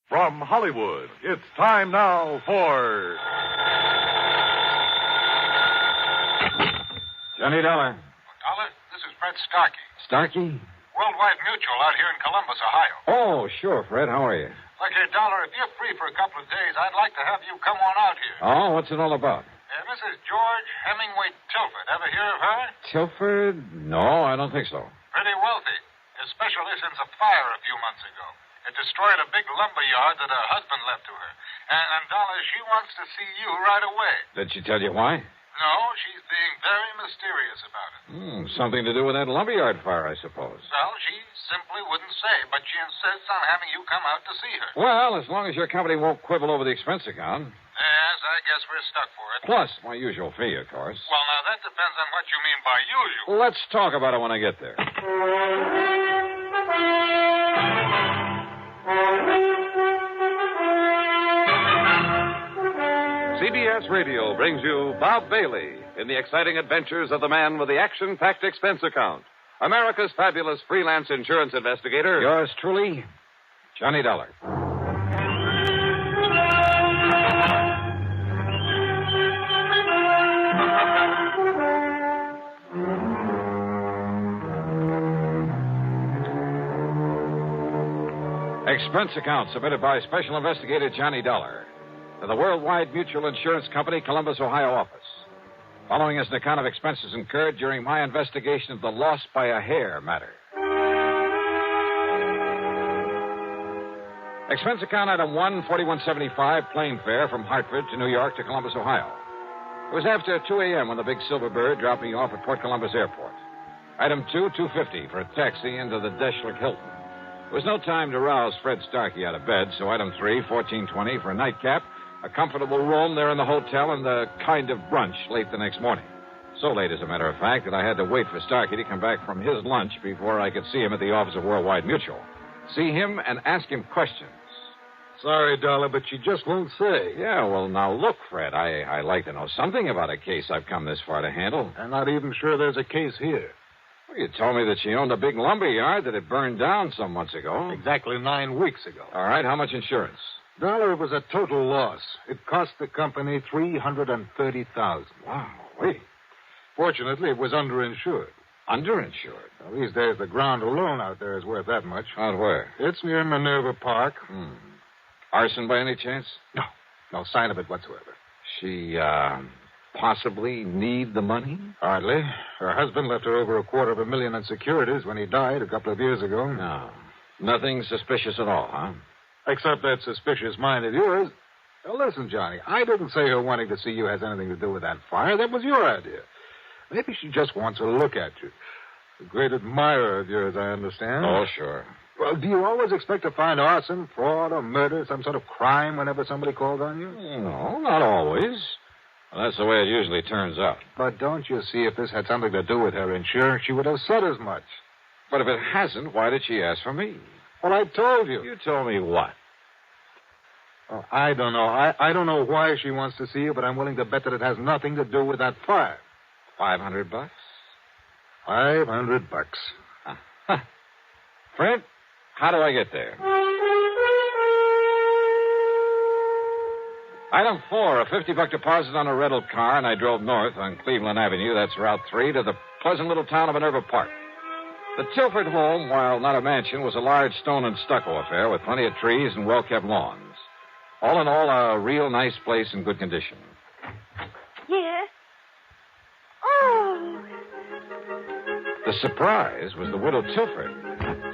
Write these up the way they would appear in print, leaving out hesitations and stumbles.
From Hollywood, it's time now for... Johnny Dollar. Dollar, this is Fred Starkey. Starkey? Worldwide Mutual out here in Columbus, Ohio. Oh, sure, Fred. How are you? Look here, Dollar, if you're free for a couple of days, I'd like to have you come on out here. Oh, what's it all about? Mrs. George Hemingway Tilford. Ever hear of her? Tilford? No, I don't think so. Pretty wealthy. Especially since a fire a few months ago. It destroyed a big lumber yard that her husband left to her. And Dollar, she wants to see you right away. Did she tell you why? No, she's being very mysterious about it. Something to do with that lumberyard fire, I suppose. Well, she simply wouldn't say, but she insists on having you come out to see her. Well, as long as your company won't quibble over the expense account. Yes, I guess we're stuck for it. Plus my usual fee, of course. Well, now, that depends on what you mean by usual. Let's talk about it when I get there. CBS Radio brings you Bob Bailey in the exciting adventures of the man with the action-packed expense account. America's fabulous freelance insurance investigator. Yours truly, Johnny Dollar. Expense account submitted by Special Investigator Johnny Dollar to the Worldwide Mutual Insurance Company, Columbus, Ohio office. Following is an account of expenses incurred during my investigation of the loss by a hair matter. Expense account item 1, 4175, plane fare from Hartford to New York to Columbus, Ohio. It was after 2 a.m. when the big Silver Bird dropped me off at Port Columbus Airport. Item 2, 250 for a taxi into the Deschler Hilton. There was no time to rouse Fred Starkey out of bed, so item 3, 1420 for a nightcap, a comfortable room there in the hotel, and a kind of brunch late the next morning. So late, as a matter of fact, that I had to wait for Starkey to come back from his lunch before I could see him at the office of Worldwide Mutual. See him and ask him questions. Sorry, Dollar, but you just won't say. Yeah, well, now look, Fred, I like to know something about a case I've come this far to handle. I'm not even sure there's a case here. Well, you told me that she owned a big lumber yard that had burned down some months ago. Exactly 9 weeks ago. All right, how much insurance? Dollar, it was a total loss. It cost the company $330,000. Wow, wait. Fortunately, it was underinsured. Underinsured? Well, these days, the ground alone out there is worth that much. Out where? It's near Minerva Park. Arson by any chance? No. No sign of it whatsoever. She, possibly need the money? Hardly. Her husband left her over $250,000 in securities when he died a couple of years ago. No. Nothing suspicious at all, huh? Except that suspicious mind of yours. Now, listen, Johnny, I didn't say her wanting to see you has anything to do with that fire. That was your idea. Maybe she just wants a look at you. A great admirer of yours, I understand. Oh, sure. Well, do you always expect to find arson, fraud, or murder, some sort of crime whenever somebody calls on you? No, not always. Well, that's the way it usually turns out. But don't you see, if this had something to do with her insurance, she would have said as much. But if it hasn't, why did she ask for me? Well, I told you. You told me what? Oh, I don't know. I don't know why she wants to see you, but I'm willing to bet that it has nothing to do with that fire. $500? $500. Fred, how do I get there? Item 4, a $50 deposit on a rental car, and I drove north on Cleveland Avenue, that's Route 3, to the pleasant little town of Minerva Park. The Tilford home, while not a mansion, was a large stone and stucco affair with plenty of trees and well-kept lawns. All in all, a real nice place in good condition. Yes? Oh. The surprise was the widow Tilford.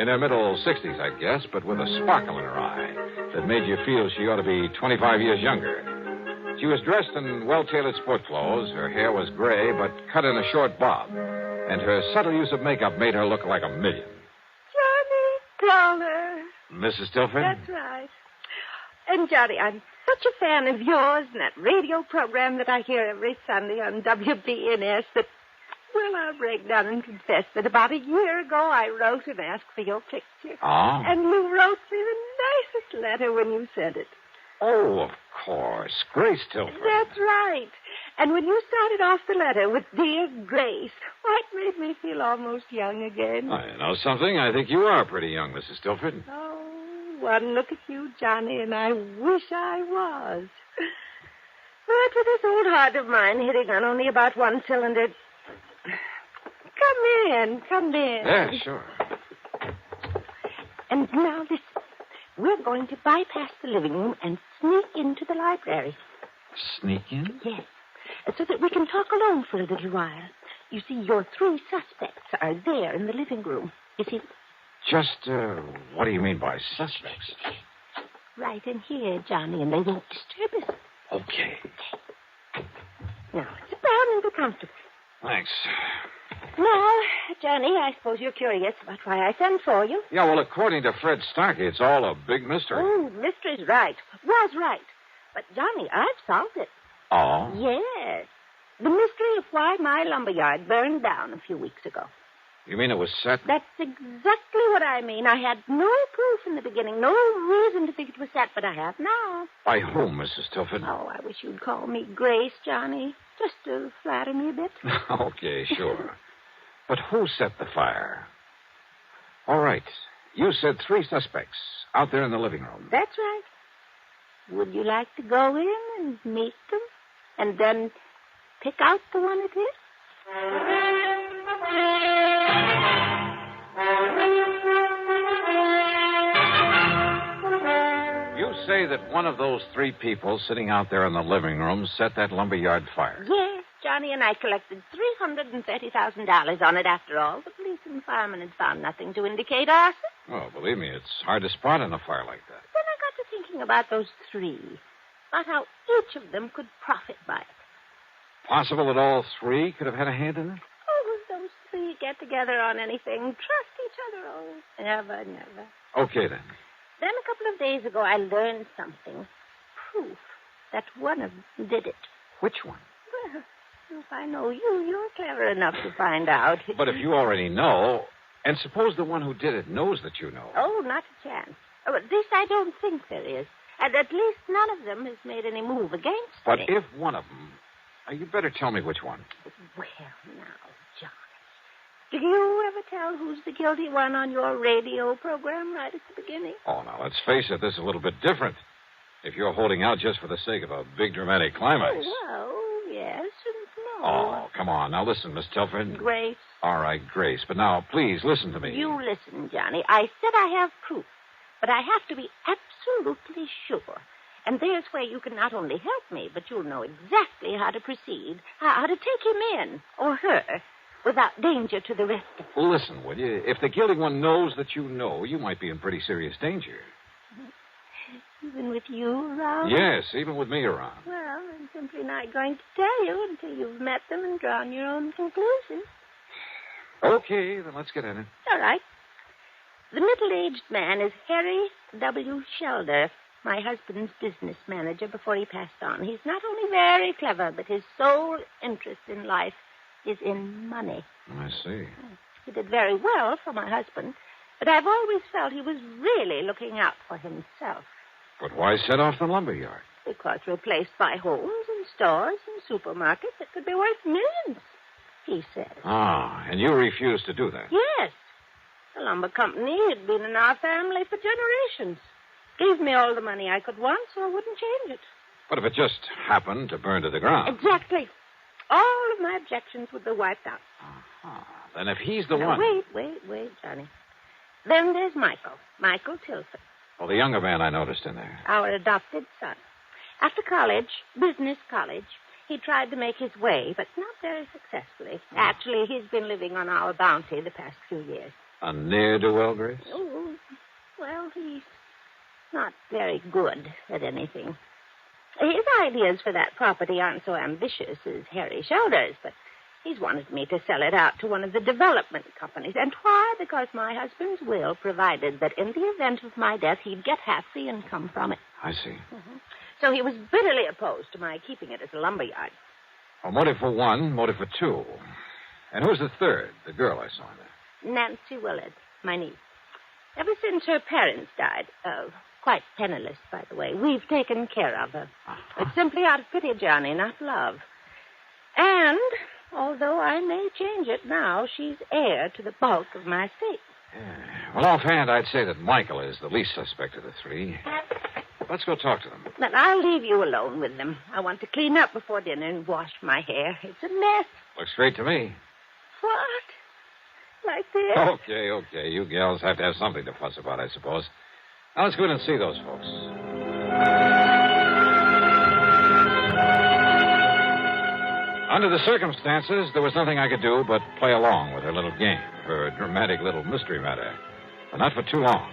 In her middle 60s, I guess, but with a sparkle in her eye that made you feel she ought to be 25 years younger. She was dressed in well-tailored sport clothes. Her hair was gray, but cut in a short bob. And her subtle use of makeup made her look like a million. Johnny Dollar. Mrs. Tilford? That's right. And, Johnny, I'm such a fan of yours and that radio program that I hear every Sunday on WBNS that, well, I'll break down and confess that about a year ago I wrote and asked for your picture. Oh? And you wrote me the nicest letter when you sent it. Oh, of course. Grace Tilford. That's right. And when you started off the letter with Dear Grace, why, it made me feel almost young again. Oh, you know something? I think you are pretty young, Mrs. Tilford. Oh, one look at you, Johnny, and I wish I was. But with this old heart of mine hitting on only about one cylinder... Come in. Yeah, sure. And now listen. We're going to bypass the living room and sneak into the library. Sneak in? Yes. So that we can talk alone for a little while. You see, your 3 suspects are there in the living room. You see? Just, what do you mean by suspects? Right in here, Johnny, and they won't disturb us. Okay. Now, sit down and be comfortable. Thanks. Now, Johnny, I suppose you're curious about why I sent for you. Yeah, well, according to Fred Starkey, it's all a big mystery. Oh, mystery's right. Was right. But, Johnny, I've solved it. Oh? Yes. The mystery of why my lumberyard burned down a few weeks ago. You mean it was set? That's exactly what I mean. I had no proof in the beginning, no reason to think it was set, but I have now. By whom, Mrs. Tilford? Oh, I wish you'd call me Grace, Johnny, just to flatter me a bit. Okay, sure. But who set the fire? All right. You said 3 suspects out there in the living room. That's right. Would you like to go in and meet them? And then pick out the one it is? You say that one of those 3 people sitting out there in the living room set that lumberyard fire. Yes, Johnny, and I collected $330,000 on it after all. The police and firemen had found nothing to indicate arson. Well, believe me, it's hard to spot in a fire like that. Then I got to thinking about those 3, about how each of them could profit by it. Possible that all 3 could have had a hand in it? Oh, if those 3 get together on anything, trust each other. Oh, never, never. Okay, then. Then a couple of days ago, I learned something. Proof that one of them did it. Which one? Well, if I know you, you're clever enough to find out. But if you already know, and suppose the one who did it knows that you know. Oh, not a chance. Oh, at least I don't think there is. And at least none of them has made any move against But me. if one of them... you better tell me which one. Well, now, Johnny, do you ever tell who's the guilty one on your radio program right at the beginning? Oh, now, let's face it, this is a little bit different. If you're holding out just for the sake of a big dramatic climax. Oh, well, yes and no. Oh, come on. Now, listen, Miss Tilford. Grace. All right, Grace. But now, please, listen to me. You listen, Johnny. I said I have proof, but I have to be absolutely sure. And there's where you can not only help me, but you'll know exactly how to proceed, how to take him in, or her, without danger to the rest of us. Listen, will you? If the guilty one knows that you know, you might be in pretty serious danger. Even with you around? Yes, even with me around. Well, I'm simply not going to tell you until you've met them and drawn your own conclusions. Okay, then let's get in it. All right. The middle-aged man is Harry W. Shelder, my husband's business manager before he passed on. He's not only very clever, but his sole interest in life is in money. I see. He did very well for my husband, but I've always felt he was really looking out for himself. But why set off the lumberyard? Because replaced by homes and stores and supermarkets that could be worth millions, he said. Ah, and you refused to do that. Yes. The lumber company had been in our family for generations. Gave me all the money I could want, so I wouldn't change it. But if it just happened to burn to the ground. Exactly. All of my objections would be wiped out. Uh-huh. Then if he's the Now, one... Wait, Johnny. Then there's Michael Tilford. Well, the younger man I noticed in there. Our adopted son. After college, business college, he tried to make his way, but not very successfully. Actually, he's been living on our bounty the past few years. A ne'er-do-well, Grace? Oh, well, he's not very good at anything. His ideas for that property aren't so ambitious as Harry Shelder's, but he's wanted me to sell it out to one of the development companies. And why? Because my husband's will provided that in the event of my death, he'd get half the income from it. I see. Mm-hmm. So he was bitterly opposed to my keeping it as a lumberyard. Well, motive for one, motive for two. And who's the third? The girl I saw in there. Nancy Willard, my niece. Ever since her parents died, quite penniless, by the way, we've taken care of her. It's simply out of pity, Johnny, not love. And, although I may change it now, she's heir to the bulk of my estate. Yeah. Well, offhand, I'd say that Michael is the least suspect of the three. Let's go talk to them. But I'll leave you alone with them. I want to clean up before dinner and wash my hair. It's a mess. Looks great to me. What? Like this? Okay. You gals have to have something to fuss about, I suppose. Now, let's go in and see those folks. Under the circumstances, there was nothing I could do but play along with her little game, her dramatic little mystery matter. But not for too long.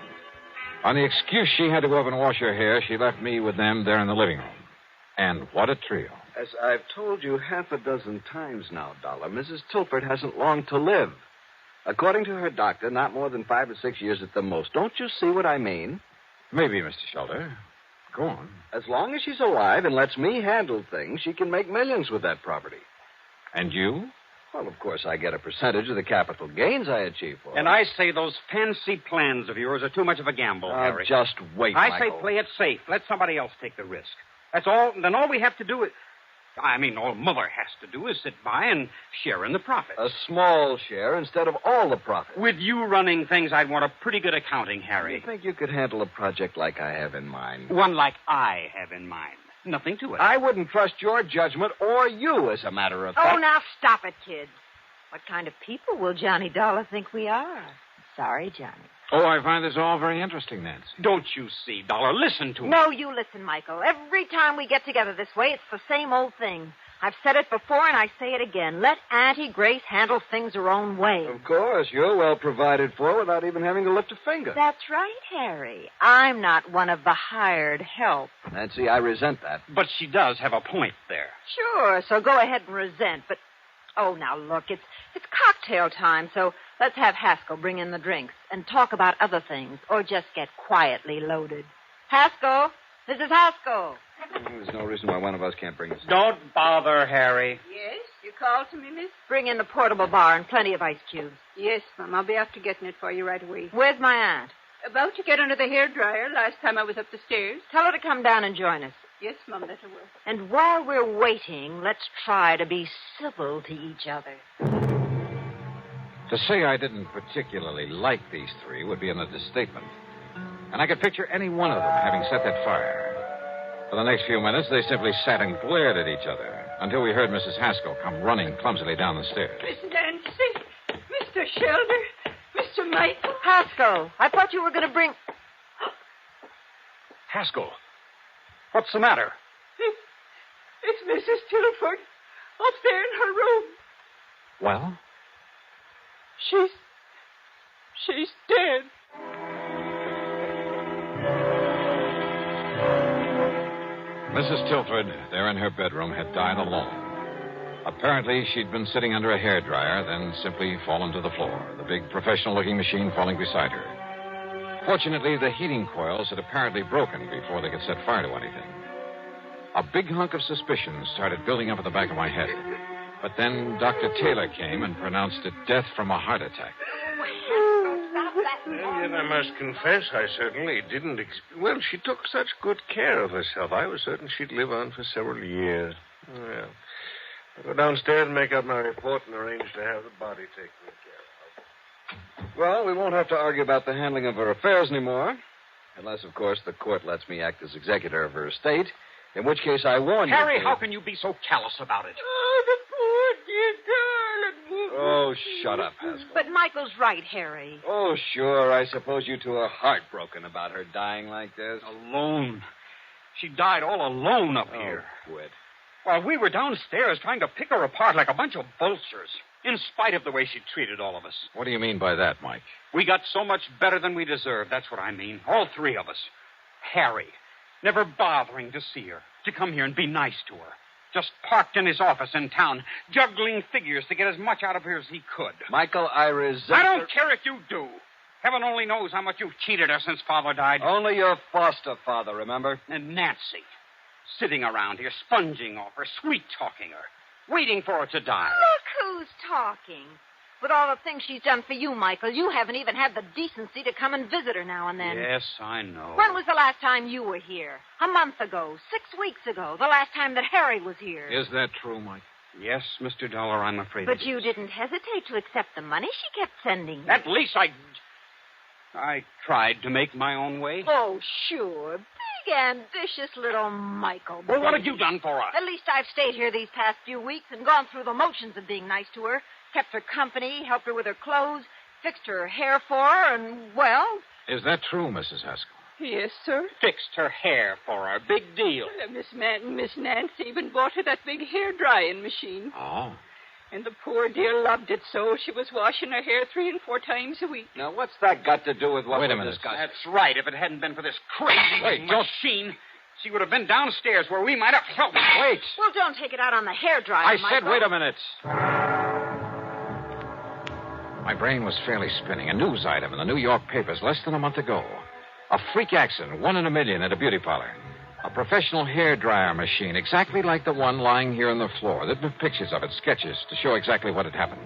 On the excuse she had to go up and wash her hair, she left me with them there in the living room. And what a trio. As I've told you half a dozen times now, Dollar, Mrs. Tilford hasn't long to live. According to her doctor, not more than 5 or 6 years at the most. Don't you see what I mean? Maybe, Mr. Shelter. Go on. As long as she's alive and lets me handle things, she can make millions with that property. And you? Well, of course, I get a percentage of the capital gains I achieve for her. And I say those fancy plans of yours are too much of a gamble, Harry. Just wait, I Michael. say play it safe. Let somebody else take the risk. That's all. Then all we have to do is... all Mother has to do is sit by and share in the profits. A small share instead of all the profit. With you running things, I'd want a pretty good accounting, Harry. You think you could handle a project like I have in mind? One like I have in mind. Nothing to it. I wouldn't trust your judgment or you, as a matter of fact. Oh, now stop it, kids. What kind of people will Johnny Dollar think we are? Sorry, Johnny. Oh, I find this all very interesting, Nancy. Don't you see, Dollar? Listen to me. No, you listen, Michael. Every time we get together this way, it's the same old thing. I've said it before, and I say it again. Let Auntie Grace handle things her own way. Of course. You're well provided for without even having to lift a finger. That's right, Harry. I'm not one of the hired help. Nancy, I resent that. But she does have a point there. Sure, so go ahead and resent, but... Oh, now, look, it's cocktail time, so let's have Haskell bring in the drinks and talk about other things, or just get quietly loaded. Haskell, this is Haskell. There's no reason why one of us can't bring us. Don't bother, Harry. Yes, you called to me, miss? Bring in the portable bar and plenty of ice cubes. Yes, Mum. I'll be after getting it for you right away. Where's my aunt? About to get under the hairdryer last time I was up the stairs. Tell her to come down and join us. Yes, Mum, that I will. And while we're waiting, let's try to be civil to each other. To say I didn't particularly like these three would be an understatement. And I could picture any one of them having set that fire. For the next few minutes, they simply sat and glared at each other until we heard Mrs. Haskell come running clumsily down the stairs. Miss Nancy, Mr. Shelder, Mr. Michael. Haskell, I thought you were going to bring... Haskell, what's the matter? It's Mrs. Tilford up there in her room. Well? She's dead. Mrs. Tilford, there in her bedroom, had died alone. Apparently, she'd been sitting under a hairdryer, then simply fallen to the floor, the big professional-looking machine falling beside her. Fortunately, the heating coils had apparently broken before they could set fire to anything. A big hunk of suspicion started building up at the back of my head. But then Dr. Taylor came and pronounced it death from a heart attack. Well, yet I must confess I certainly didn't... Well, she took such good care of herself. I was certain she'd live on for several years. Well, I'll go downstairs and make up my report and arrange to have the body taken care of. Well, we won't have to argue about the handling of her affairs anymore. Unless, of course, the court lets me act as executor of her estate. In which case, I warn you... Harry, how can you be so callous about it? Oh, the poor dear darling. Oh, shut up, Haskell. But Michael's right, Harry. Oh, sure. I suppose you two are heartbroken about her dying like this. Alone. She died all alone up here. Quit. While we were downstairs trying to pick her apart like a bunch of vultures, in spite of the way she treated all of us. What do you mean by that, Mike? We got so much better than we deserved. That's what I mean. All three of us. Harry, never bothering to see her, to come here and be nice to her. Just parked in his office in town, juggling figures to get as much out of her as he could. Michael, I resent... I don't care if you do. Heaven only knows how much you've cheated her since Father died. Only your foster father, remember? And Nancy, sitting around here, sponging off her, sweet-talking her, waiting for her to die. Look who's talking. With all the things she's done for you, Michael, you haven't even had the decency to come and visit her now and then. Yes, I know. When was the last time you were here? A month ago, 6 weeks ago, the last time that Harry was here. Is that true, Mike? Yes, Mr. Dollar, I'm afraid But it you is. didn't hesitate to accept the money she kept sending you. At least I... I tried to make my own way. Oh, sure. Big, ambitious little Michael. Well, what Baby. have you done for us? At least I've stayed here these past few weeks and gone through the motions of being nice to her, kept her company, helped her with her clothes, fixed her hair for her, and, well... Is that true, Mrs. Haskell? Yes, sir. Fixed her hair for her. Big deal. Miss Nancy even bought her that big hair drying machine. Oh. And the poor dear loved it so she was washing her hair 3 and 4 times a week. Now, what's that got to do with what Wait a we're minute. discussing? That's right. If it hadn't been for this crazy Wait, don't- machine, she would have been downstairs where we might have... Oh, Wait. Well, don't take it out on the hairdryer, I Michael. said wait a minute. My brain was fairly spinning. A news item in the New York papers less than a month ago. A freak accident, 1 in a million at a beauty parlor. A professional hair dryer machine, exactly like the one lying here on the floor. There'd been pictures of it, sketches, to show exactly what had happened.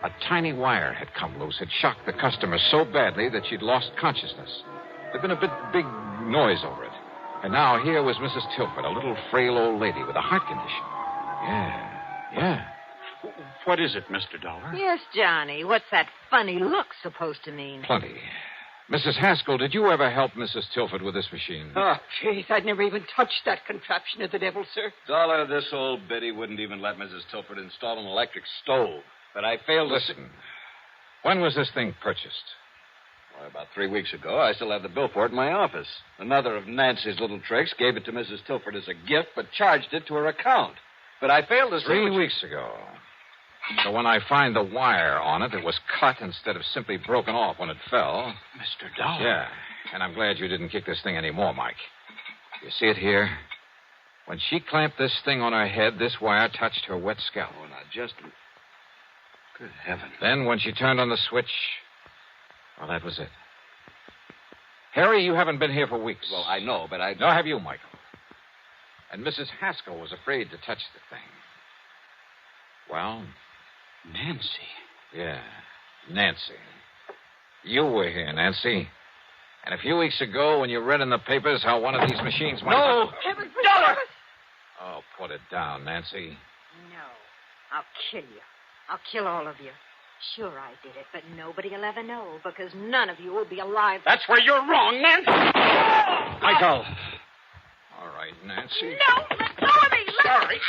A tiny wire had come loose, had shocked the customer so badly that she'd lost consciousness. There'd been a big noise over it. And now here was Mrs. Tilford, a little frail old lady with a heart condition. Yeah. What is it, Mr. Dollar? Yes, Johnny. What's that funny look supposed to mean? Plenty. Mrs. Haskell, did you ever help Mrs. Tilford with this machine? Oh, jeez, I'd never even touched that contraption of the devil, sir. Dollar, this old biddy wouldn't even let Mrs. Tilford install an electric stove. But I failed to... Listen, when was this thing purchased? Why, about 3 weeks ago. I still have the bill for it in my office. Another of Nancy's little tricks gave it to Mrs. Tilford as a gift, but charged it to her account. But I failed to see... 3 weeks ago. So when I find the wire on it, it was cut instead of simply broken off when it fell. Mr. Dollar? Yeah, and I'm glad you didn't kick this thing anymore, Mike. You see it here? When she clamped this thing on her head, this wire touched her wet scalp. Oh, now, just... Good heavens. Then when she turned on the switch, well, that was it. Harry, you haven't been here for weeks. Well, I know, but I... Nor have you, Michael. And Mrs. Haskell was afraid to touch the thing. Well... Nancy. Yeah, Nancy. You were here, Nancy. And a few weeks ago, when you read in the papers how one of these machines might... No! Heaven Dollar! Oh, put it down, Nancy. No. I'll kill you. I'll kill all of you. Sure, I did it, but nobody will ever know because none of you will be alive. That's where you're wrong, Nancy! Michael! All right, Nancy. No! Let go of me! Sorry.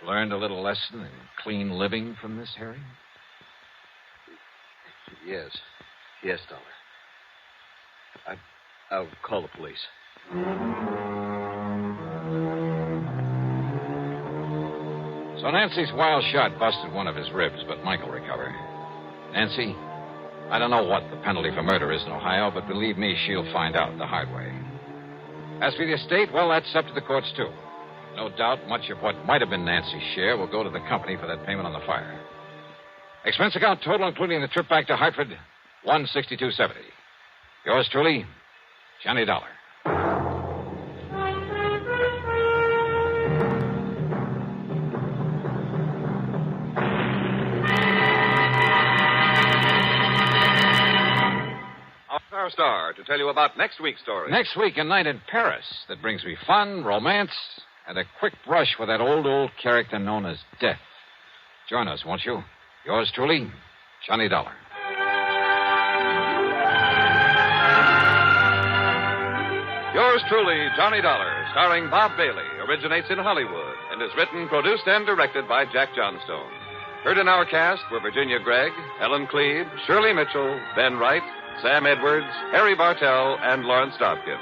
Learned a little lesson in clean living from this, Harry? Yes. Yes, Dollar. I'll call the police. So Nancy's wild shot busted one of his ribs, but Michael recovered. Nancy, I don't know what the penalty for murder is in Ohio, but believe me, she'll find out the hard way. As for the estate, well, that's up to the courts, too. No doubt much of what might have been Nancy's share will go to the company for that payment on the fire. Expense account total, including the trip back to Hartford, $162.70. Yours truly, Johnny Dollar. Our star to tell you about next week's story. Next week, a night in Paris that brings me fun, romance, and a quick brush with that old character known as Death. Join us, won't you? Yours truly, Johnny Dollar. Yours truly, Johnny Dollar, starring Bob Bailey, originates in Hollywood and is written, produced, and directed by Jack Johnstone. Heard in our cast were Virginia Gregg, Ellen Cleve, Shirley Mitchell, Ben Wright, Sam Edwards, Harry Bartell, and Lawrence Dobkin.